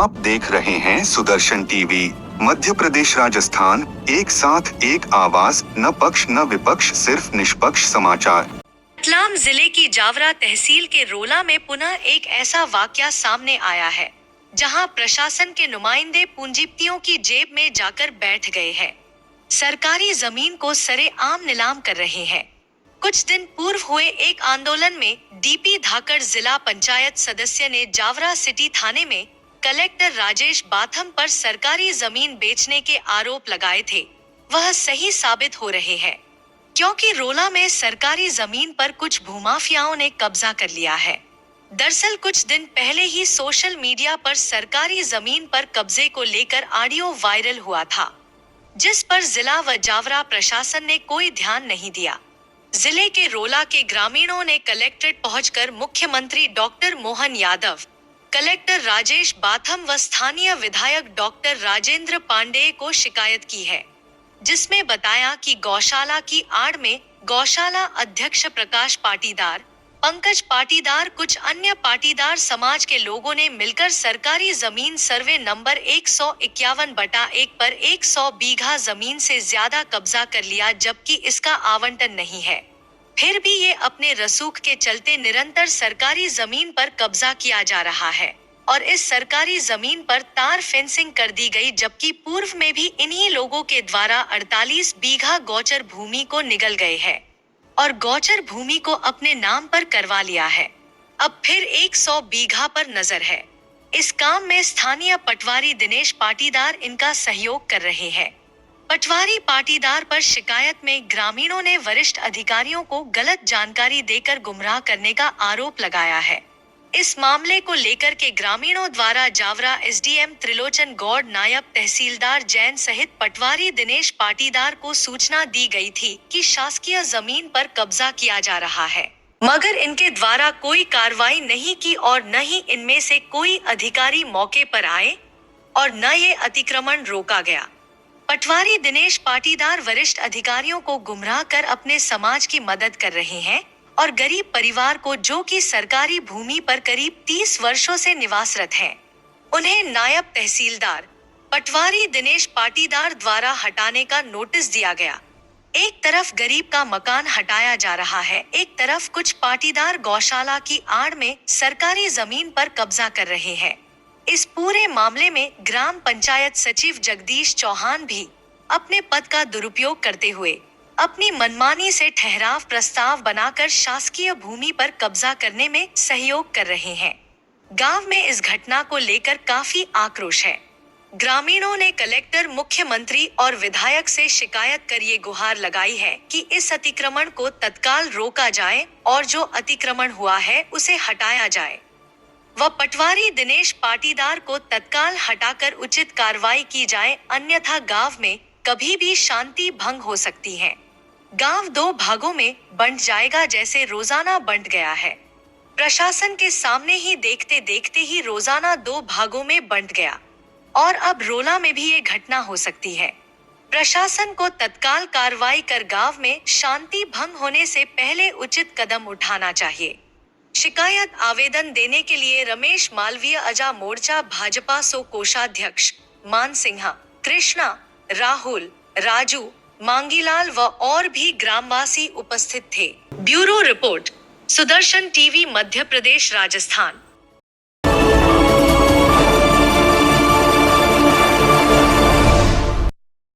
आप देख रहे हैं सुदर्शन टीवी मध्य प्रदेश राजस्थान, एक साथ एक आवाज, न पक्ष न विपक्ष, सिर्फ निष्पक्ष समाचार। रतलाम जिले की जावरा तहसील के रोला में पुनः एक ऐसा वाकया सामने आया है जहां प्रशासन के नुमाइंदे पूंजीपतियों की जेब में जाकर बैठ गए हैं। सरकारी जमीन को सरेआम नीलाम कर रहे हैं। कुछ दिन पूर्व हुए एक आंदोलन में डीपी धाकड़ जिला पंचायत सदस्य ने जावरा सिटी थाने में कलेक्टर राजेश बाथम पर सरकारी जमीन बेचने के आरोप लगाए थे। वह सही साबित हो रहे हैं, क्योंकि रोला में सरकारी जमीन पर कुछ भूमाफियाओं ने कब्जा कर लिया है। दरअसल कुछ दिन पहले ही सोशल मीडिया पर सरकारी जमीन पर कब्जे को लेकर ऑडियो वायरल हुआ था, जिस पर जिला व जावरा प्रशासन ने कोई ध्यान नहीं दिया। जिले के रोला के ग्रामीणों ने कलेक्ट्रेट पहुंचकर मुख्यमंत्री डॉक्टर मोहन यादव, कलेक्टर राजेश बाथम व स्थानीय विधायक डॉक्टर राजेंद्र पांडेय को शिकायत की है, जिसमें बताया कि गौशाला की आड़ में गौशाला अध्यक्ष प्रकाश पाटीदार, पंकज पाटीदार, कुछ अन्य पाटीदार समाज के लोगों ने मिलकर सरकारी जमीन सर्वे नंबर 151/1 पर 100 बीघा जमीन से ज्यादा कब्जा कर लिया, जबकि इसका आवंटन नहीं है। फिर भी ये अपने रसूख के चलते निरंतर सरकारी जमीन पर कब्जा किया जा रहा है और इस सरकारी जमीन पर तार फेंसिंग कर दी गई, जबकि पूर्व में भी इन्हीं लोगों के द्वारा 48 बीघा गौचर भूमि को निगल गए हैं और गौचर भूमि को अपने नाम पर करवा लिया है। अब फिर 100 बीघा पर नजर है। इस काम में स्थानीय पटवारी दिनेश पाटीदार इनका सहयोग कर रहे हैं। पटवारी पाटीदार पर शिकायत में ग्रामीणों ने वरिष्ठ अधिकारियों को गलत जानकारी देकर गुमराह करने का आरोप लगाया है। इस मामले को लेकर के ग्रामीणों द्वारा जावरा एसडीएम त्रिलोचन गौड़, नायब तहसीलदार जैन सहित पटवारी दिनेश पाटीदार को सूचना दी गई थी कि शासकीय जमीन पर कब्जा किया जा रहा है, मगर इनके द्वारा कोई कार्रवाई नहीं की और न ही इनमें से कोई अधिकारी मौके पर आए और न ये अतिक्रमण रोका गया। पटवारी दिनेश पाटीदार वरिष्ठ अधिकारियों को गुमराह कर अपने समाज की मदद कर रहे हैं और गरीब परिवार को, जो कि सरकारी भूमि पर करीब 30 वर्षों से निवासरत हैं, उन्हें नायब तहसीलदार पटवारी दिनेश पाटीदार द्वारा हटाने का नोटिस दिया गया। एक तरफ गरीब का मकान हटाया जा रहा है, एक तरफ कुछ पाटीदार गौशाला की आड़ में सरकारी जमीन पर कब्जा कर रहे हैं। इस पूरे मामले में ग्राम पंचायत सचिव जगदीश चौहान भी अपने पद का दुरुपयोग करते हुए अपनी मनमानी से ठहराव प्रस्ताव बनाकर शासकीय भूमि पर कब्जा करने में सहयोग कर रहे हैं। गांव में इस घटना को लेकर काफी आक्रोश है। ग्रामीणों ने कलेक्टर, मुख्यमंत्री और विधायक से शिकायत कर ये गुहार लगाई है कि इस अतिक्रमण को तत्काल रोका जाए और जो अतिक्रमण हुआ है उसे हटाया जाए व पटवारी दिनेश पाटीदार को तत्काल हटाकर उचित कार्रवाई की जाए, अन्यथा गांव में कभी भी शांति भंग हो सकती है। गांव 2 भागों में बंट जाएगा, जैसे रोजाना बंट गया है। प्रशासन के सामने ही देखते देखते ही रोजाना 2 भागों में बंट गया और अब रोला में भी ये घटना हो सकती है। प्रशासन को तत्काल कार्रवाई कर गांव में शांति भंग होने से पहले उचित कदम उठाना चाहिए। शिकायत आवेदन देने के लिए रमेश मालवीय, अजा मोर्चा भाजपा सो कोषाध्यक्ष मान सिंहा, कृष्णा, राहुल, राजू, मांगीलाल व और भी ग्रामवासी उपस्थित थे। Bureau report, Sudarshan TV, Madhya Pradesh, Rajasthan.